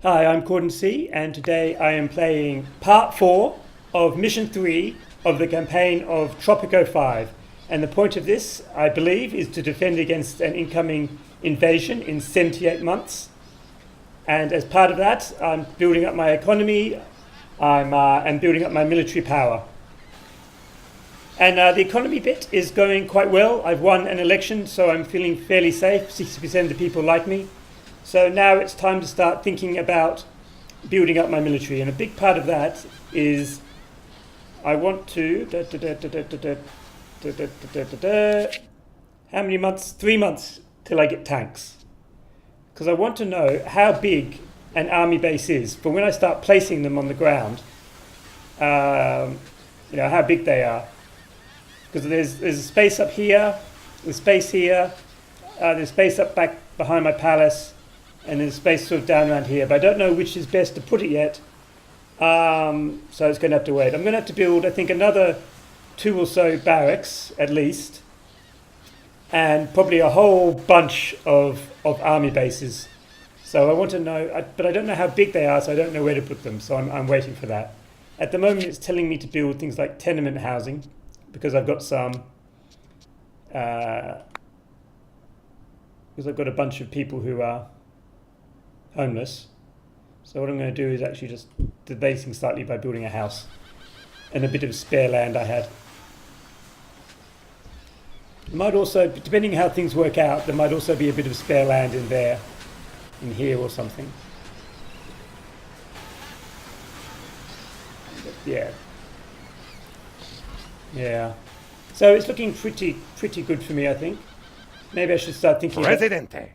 Hi, I'm Corden C, and today I am playing part 4 of Mission 3 of the campaign of Tropico 5. And the point of this, I believe, is to defend against an incoming invasion in 78 months. And as part of that, I'm building up my economy, I'm building up my military power. And the economy bit is going quite well. I've won an election, so I'm feeling fairly safe. 60% of the people like me. So now it's time to start thinking about building up my military. And a big part of that is I want to... How many months? 3 months till I get tanks. Because I want to know how big an army base is for when I start placing them on the ground. How big they are. Because there's a space up here, there's space here, there's space up back behind my palace, and there's space sort of down around here. But I don't know which is best to put it yet, so it's going to have to wait. I'm going to have to build, I think, another 2 or so barracks at least, and probably a whole bunch of army bases. So I want to know, but I don't know how big they are, so I don't know where to put them. So I'm waiting for that. At the moment, it's telling me to build things like tenement housing, because I've got some, because I've got a bunch of people who are homeless. So what I'm going to do is actually just debase things slightly by building a house and a bit of spare land I had. There might also, depending how things work out, there might also be a bit of spare land in there, in here or something. But yeah. Yeah. So it's looking pretty good for me, I think. Maybe I should start thinking Presidente,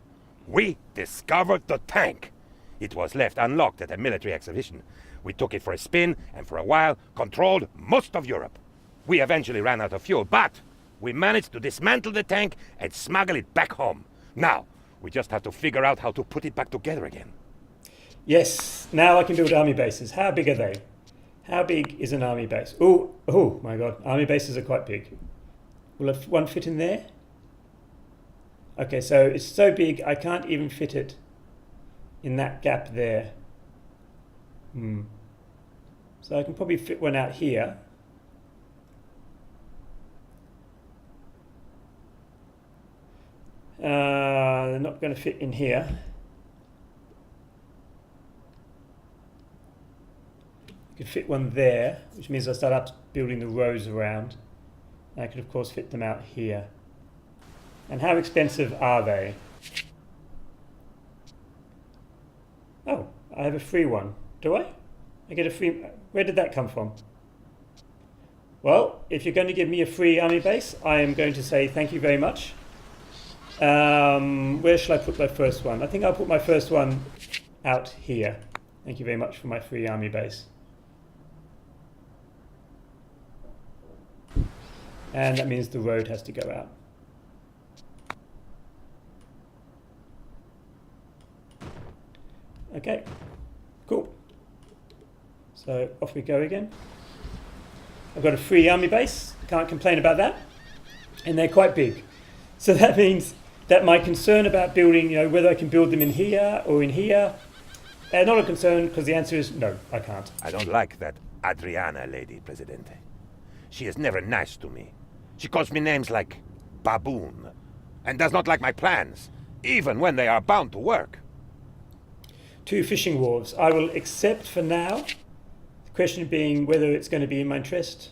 we discovered the tank. It was left unlocked at a military exhibition. We took it for a spin and for a while controlled most of Europe. We eventually ran out of fuel, but we managed to dismantle the tank and smuggle it back home. Now, we just have to figure out how to put it back together again. Yes, now I can build army bases. How big are they? How big is an army base? Oh my god, army bases are quite big. Will one fit in there? Okay, so it's so big I can't even fit it in that gap there. So I can probably fit one out here. They're not going to fit in here. Could fit one there, which means I start up building the rows around. And I could of course fit them out here. And how expensive are they? Oh, I have a free one. Do I? I get a free... Where did that come from? Well, if you're going to give me a free army base, I am going to say thank you very much. Where shall I put my first one? I think I'll put my first one out here. Thank you very much for my free army base. And that means the road has to go out. Okay, cool. So off we go again. I've got a free army base, can't complain about that. And they're quite big. So that means that my concern about building, whether I can build them in here or in here, not a concern, because the answer is no, I can't. I don't like that Adriana lady, Presidente. She is never nice to me. She calls me names like baboon, and does not like my plans, even when they are bound to work. 2 fishing wharves. I will accept for now. The question being whether it's going to be in my interest.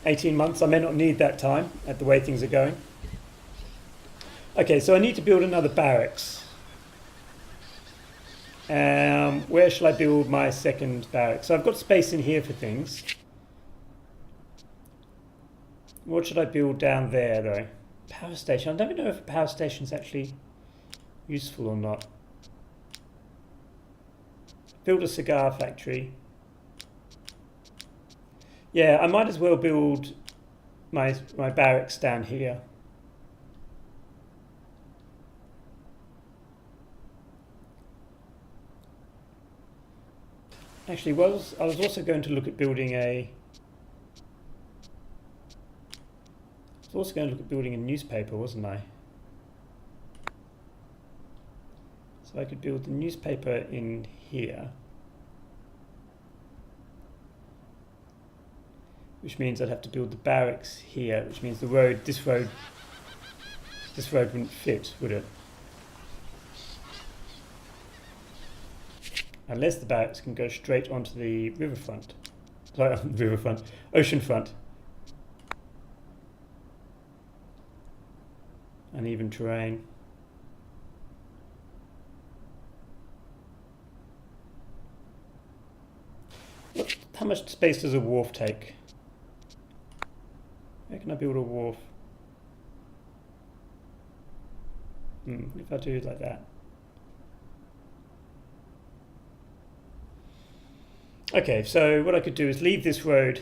18 months, I may not need that time at the way things are going. Okay, so I need to build another barracks. Where shall I build my second barracks? So I've got space in here for things. What should I build down there, though? Power station. I don't even know if a power station is actually useful or not. Build a cigar factory. Yeah, I might as well build my barracks down here. Actually, I was also going to look at building a... I was also going to look at building a newspaper, wasn't I? So I could build the newspaper in here, which means I'd have to build the barracks here, which means this road wouldn't fit, would it? Unless the barracks can go straight onto the riverfront. Sorry, riverfront, oceanfront. Uneven terrain. How much space does a wharf take? Where can I build a wharf? If I do it like that. Okay, so what I could do is leave this road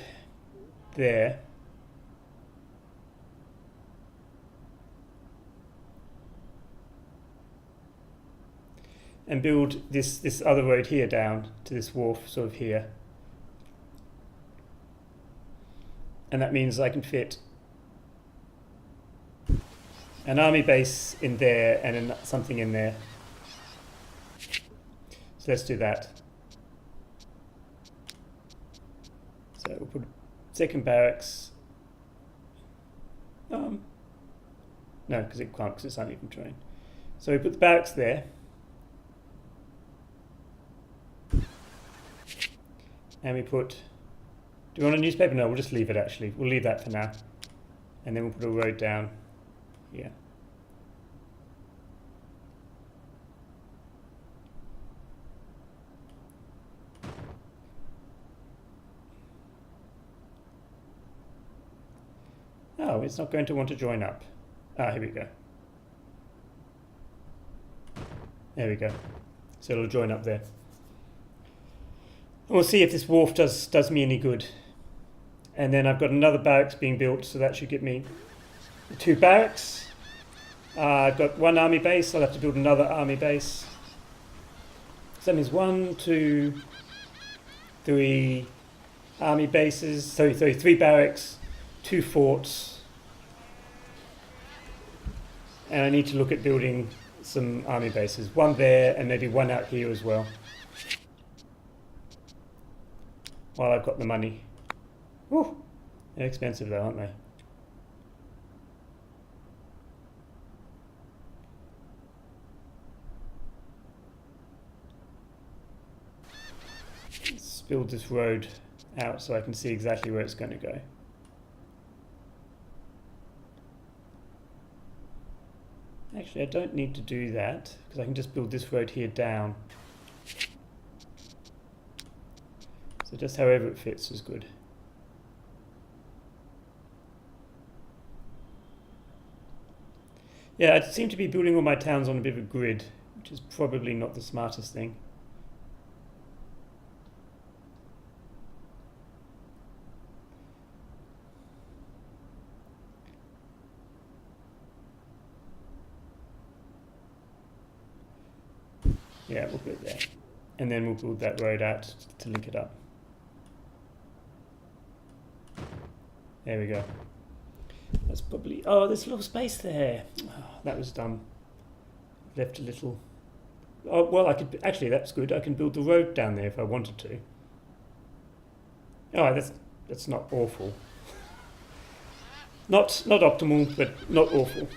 there. And build this other road here down to this wharf sort of here. And that means I can fit an army base in there and something in there. So let's do that. So we'll put second barracks. No, because it can't, because it's uneven terrain. So we put the barracks there. And we put, do we want a newspaper? No, we'll just leave it actually. We'll leave that for now. And then we'll put a road down here. Oh, it's not going to want to join up. Ah, here we go. There we go. So it'll join up there. And we'll see if this wharf does me any good. And then I've got another barracks being built, so that should get me 2 barracks. I've got 1 army base. I'll have to build another army base. So that means 1, 2, 3 army bases. So 3 barracks, 2 forts. And I need to look at building some army bases. 1 there and maybe 1 out here as well. While I've got the money. Whew. They're expensive though, aren't they? Let's build this road out so I can see exactly where it's going to go. Actually, I don't need to do that because I can just build this road here down. So just however it fits is good. Yeah, I seem to be building all my towns on a bit of a grid, which is probably not the smartest thing. Yeah, we'll put it there. And then we'll build that road out to link it up. There we go. That's probably... Oh, there's a little space there. Oh, that was dumb. Left a little... Oh, well, I could... Actually, that's good. I can build the road down there if I wanted to. Oh, that's not awful. Not optimal, but not awful.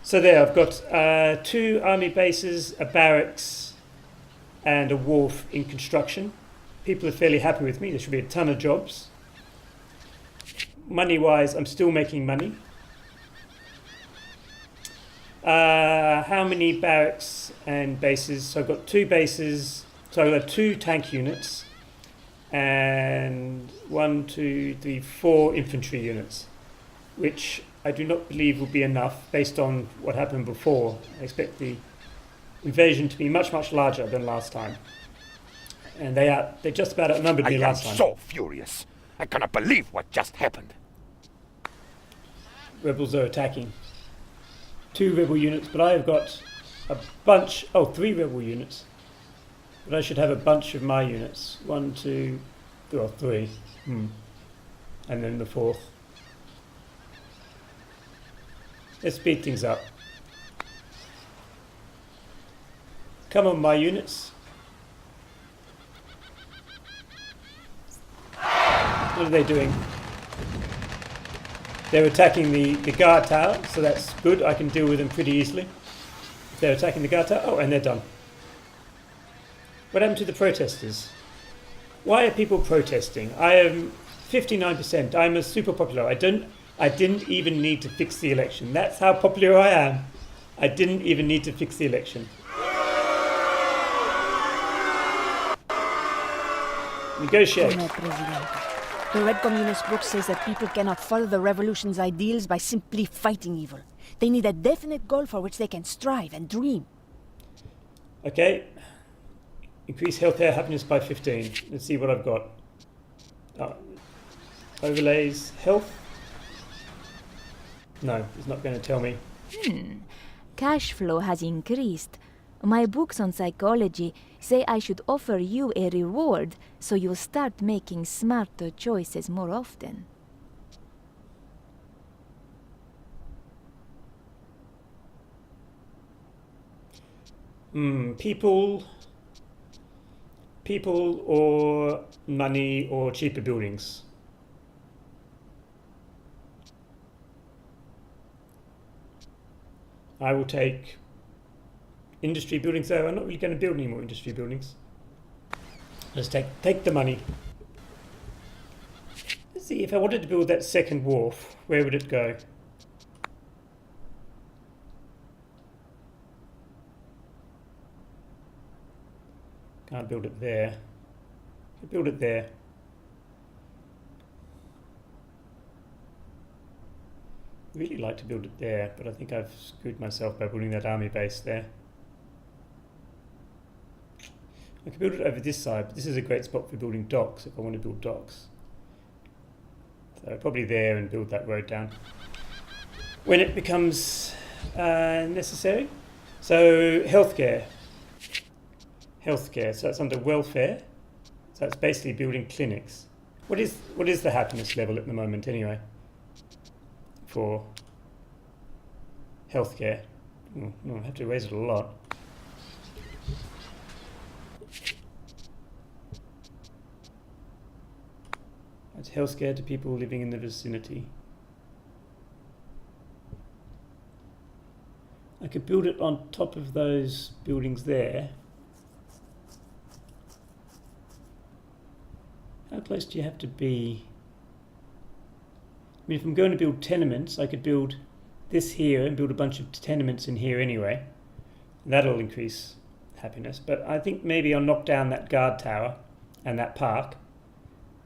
So there, I've got 2 army bases, a barracks, and a wharf in construction. People are fairly happy with me. There should be a ton of jobs. Money-wise, I'm still making money. How many barracks and bases? So I've got 2 bases. So I've got 2 tank units and 1, 2, 3, 4 infantry units, which I do not believe will be enough based on what happened before. I expect the invasion to be much, much larger than last time. And they just about outnumbered me last time. I am so furious. I cannot believe what just happened. Rebels are attacking. 2 rebel units, but I have got a bunch... Oh, 3 rebel units. But I should have a bunch of my units. 1, 2... Well, 3. And then the 4th. Let's speed things up. Come on, my units. What are they doing? They're attacking the guard tower, so that's good. I can deal with them pretty easily. They're attacking the guard tower. Oh, and they're done. What happened to the protesters? Why are people protesting? I am 59%. I'm a super popular. I didn't even need to fix the election. That's how popular I am. I didn't even need to fix the election. Negotiate. No, Presidente. The Red Communist book says that people cannot follow the revolution's ideals by simply fighting evil. They need a definite goal for which they can strive and dream. Okay. Increase health care happiness by 15. Let's see what I've got. Overlays health. No, it's not going to tell me. Cash flow has increased. My books on psychology say I should offer you a reward so you'll start making smarter choices more often. People or money or cheaper buildings. I will take industry buildings though. I'm not really going to build any more industry buildings. Let's take the money. Let's see, if I wanted to build that second wharf, where would it go? Can't build it there. Could build it there. Really like to build it there, but I think I've screwed myself by building that army base there. I could build it over this side, but this is a great spot for building docks if I want to build docks. So probably there and build that road down when it becomes necessary. So healthcare, so that's under welfare. So it's basically building clinics. What is the happiness level at the moment anyway for healthcare? I have to raise it a lot. It's healthcare to people living in the vicinity. I could build it on top of those buildings there. How close do you have to be? I mean, if I'm going to build tenements, I could build this here and build a bunch of tenements in here anyway. That'll increase happiness. But I think maybe I'll knock down that guard tower and that park.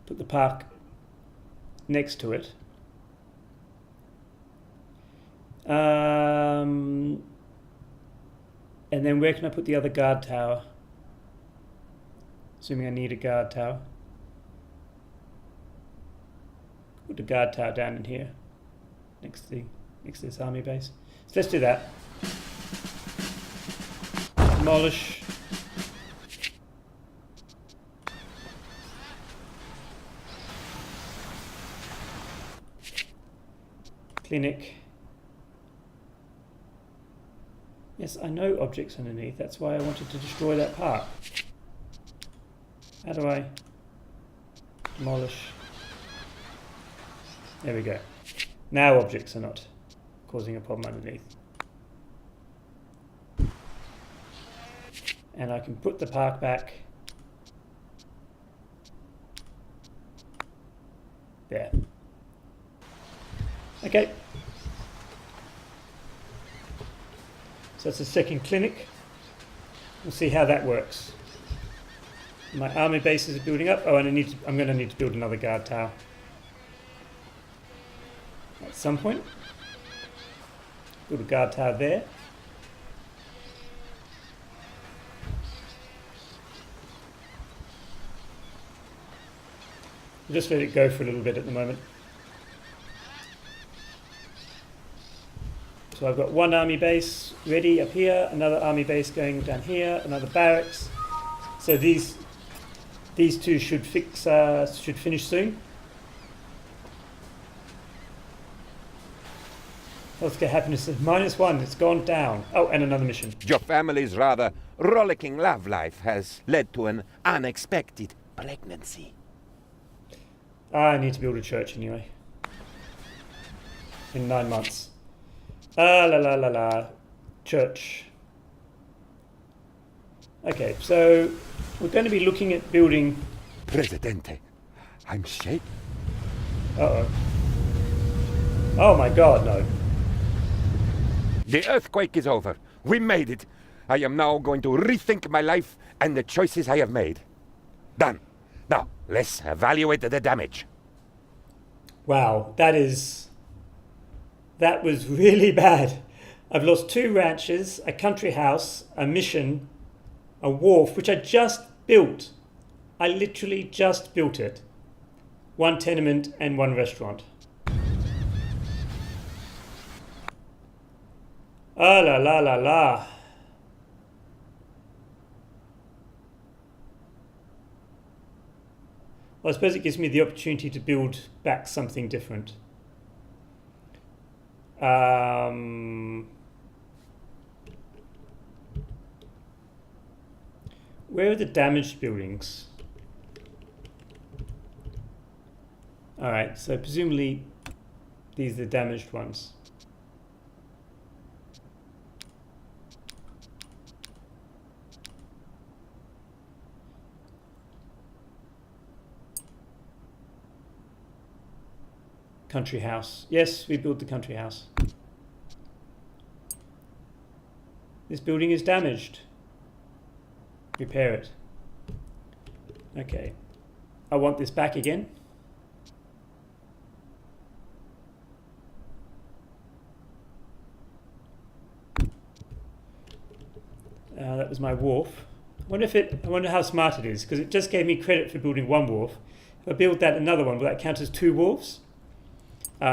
Put the park next to it. And then where can I put the other guard tower? Assuming I need a guard tower. Put the guard tower down in here, next to this army base. So let's do that. Demolish. Clinic. Yes, I know objects underneath. That's why I wanted to destroy that part. How do I demolish? There we go. Now objects are not causing a problem underneath. And I can put the park back there. Okay. So that's the second clinic. We'll see how that works. My army bases are building up. Oh, and I'm going to need to build another guard tower at some point. Build a guard tower there. We'll just let it go for a little bit at the moment. So I've got one army base ready up here, another army base going down here, another barracks. So these two should finish soon. Healthcare happiness is -1. It's gone down. Oh, and another mission. Your family's rather rollicking love life has led to an unexpected pregnancy. I need to build a church anyway. In 9 months. La la la la. Church. Okay, so we're going to be looking at building... Presidente, I'm shaking. Uh-oh. Oh my god, no. The earthquake is over. We made it. I am now going to rethink my life and the choices I have made. Done. Now, let's evaluate the damage. Wow, that was really bad. I've lost 2 ranches, a country house, a mission, a wharf, which I just built. I literally just built it. 1 tenement and 1 restaurant. Ah la la la la. Well, I suppose it gives me the opportunity to build back something different. Where are the damaged buildings? Alright, so presumably these are the damaged ones. Country house. Yes, we built the country house. This building is damaged. Repair it. Okay. I want this back again. That was my wharf. I wonder how smart it is, because it just gave me credit for building 1 wharf. If I build that another one, will that count as 2 wharfs?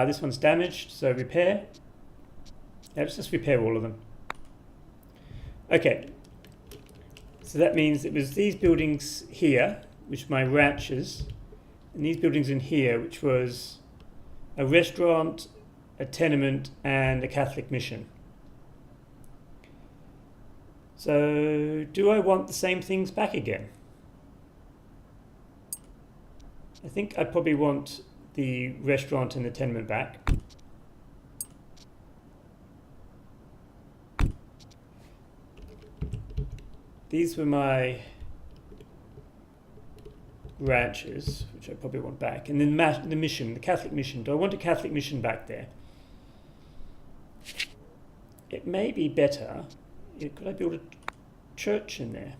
This one's damaged, so repair. Yeah, let's just repair all of them. Okay. So that means it was these buildings here, which are my ranches, and these buildings in here, which was a restaurant, a tenement, and a Catholic mission. So, do I want the same things back again? I think I probably want the restaurant and the tenement back. These were my ranches, which I probably want back. And then the mission, the Catholic mission. Do I want a Catholic mission back there? It may be better. Could I build a church in there?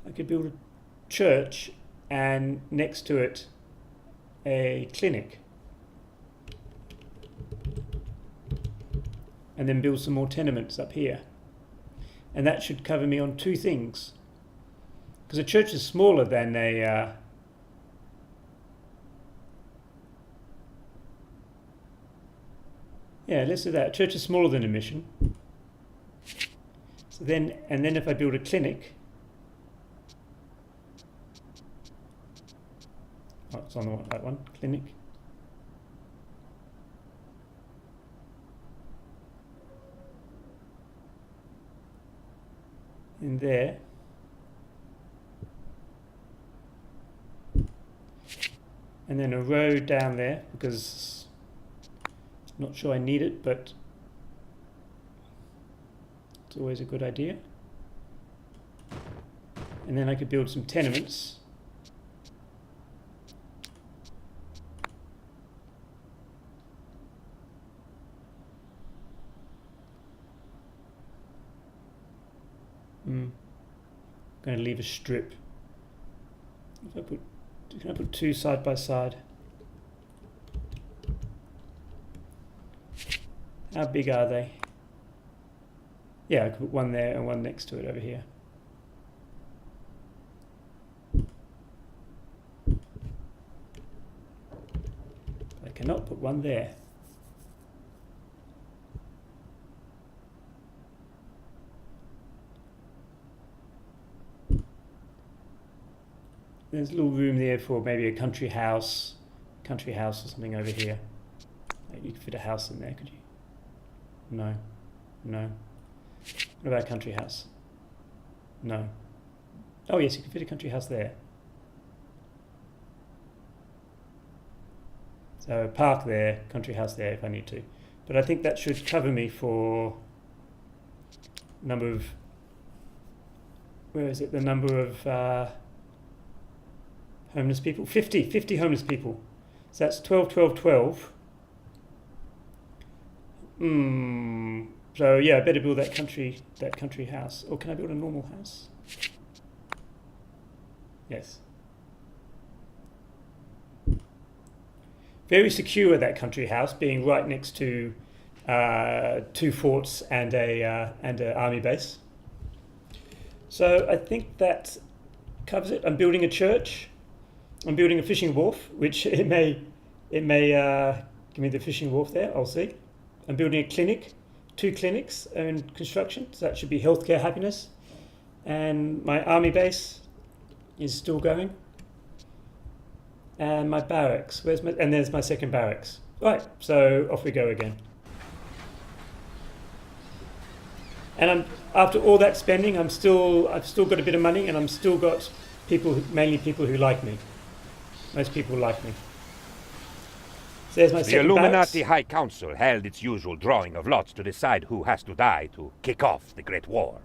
I could build a church and next to it a clinic. And then build some more tenements up here. And that should cover me on 2 things. Because a church is smaller than a... yeah, let's do that. A church is smaller than a mission. So then, and then if I build a clinic... oh, it's on the right one. Clinic. In there. And then a road down there, because I'm not sure I need it, but it's always a good idea. And then I could build some tenements. I'm going to leave a strip. Can I put 2 side by side? How big are they? Yeah, I could put 1 there and 1 next to it over here. I cannot put 1 there. there's a little room there for maybe a country house or something over here. You could fit a house in there, could you? No. What about a country house? No. Oh yes, you could fit a country house there. So park there, country house there if I need to. But I think that should cover me for number of, where is it, the number of homeless people? 50 homeless people. So that's 12, 12, 12. So yeah, I better build that country house. Or can I build a normal house? Yes. Very secure, that country house, being right next to 2 forts and a army base. So I think that covers it. I'm building a church. I'm building a fishing wharf, which it may give me the fishing wharf there. I'll see. I'm building a clinic. 2 clinics are in construction. So that should be healthcare, happiness. And my army base is still going. And my barracks, and there's my second barracks. Right, so off we go again. And after all that spending, I've still got a bit of money, and I'm still got mainly people who like me. Most people like me. So there's my second The Illuminati barracks. High Council held its usual drawing of lots to decide who has to die to kick off the Great War.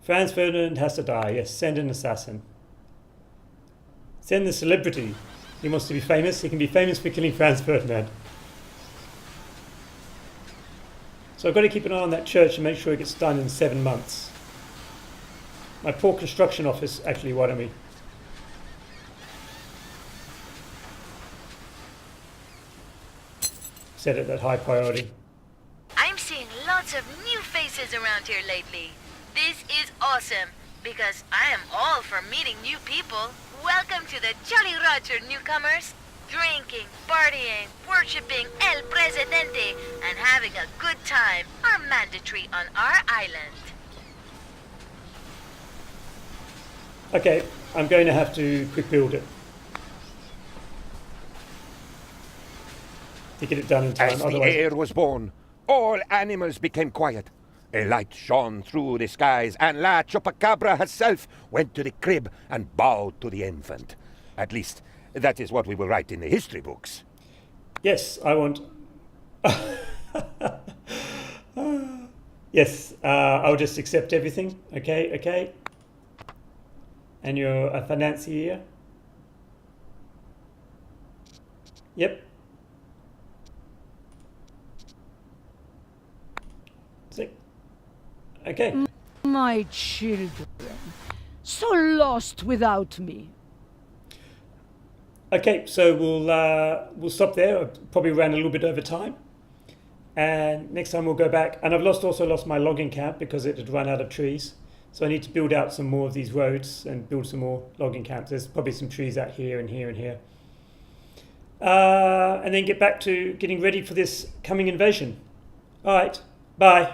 Franz Ferdinand has to die. Yes, send an assassin. Send the celebrity. He wants to be famous. He can be famous for killing Franz Ferdinand. So I've got to keep an eye on that church and make sure it gets done in 7 months. My poor construction office, actually, why don't we? Set it at high priority. I'm seeing lots of new faces around here lately. This is awesome, because I am all for meeting new people. Welcome to the Jolly Roger, newcomers. Drinking, partying, worshipping El Presidente, and having a good time are mandatory on our island. Okay, I'm going to have to quick build it to get it done in time. As the Otherwise, heir was born, all animals became quiet. A light shone through the skies, and La Chupacabra herself went to the crib and bowed to the infant. At least, that is what we will write in the history books. yes, I want. Yes, I'll just accept everything. Okay. And you're a financier. Yep. Sick. Okay. My children, so lost without me. Okay, so we'll stop there. I probably ran a little bit over time, and next time we'll go back. And I've also lost my logging camp because it had run out of trees. So I need to build out some more of these roads and build some more logging camps. There's probably some trees out here and here and here. And then get back to getting ready for this coming invasion. All right, bye.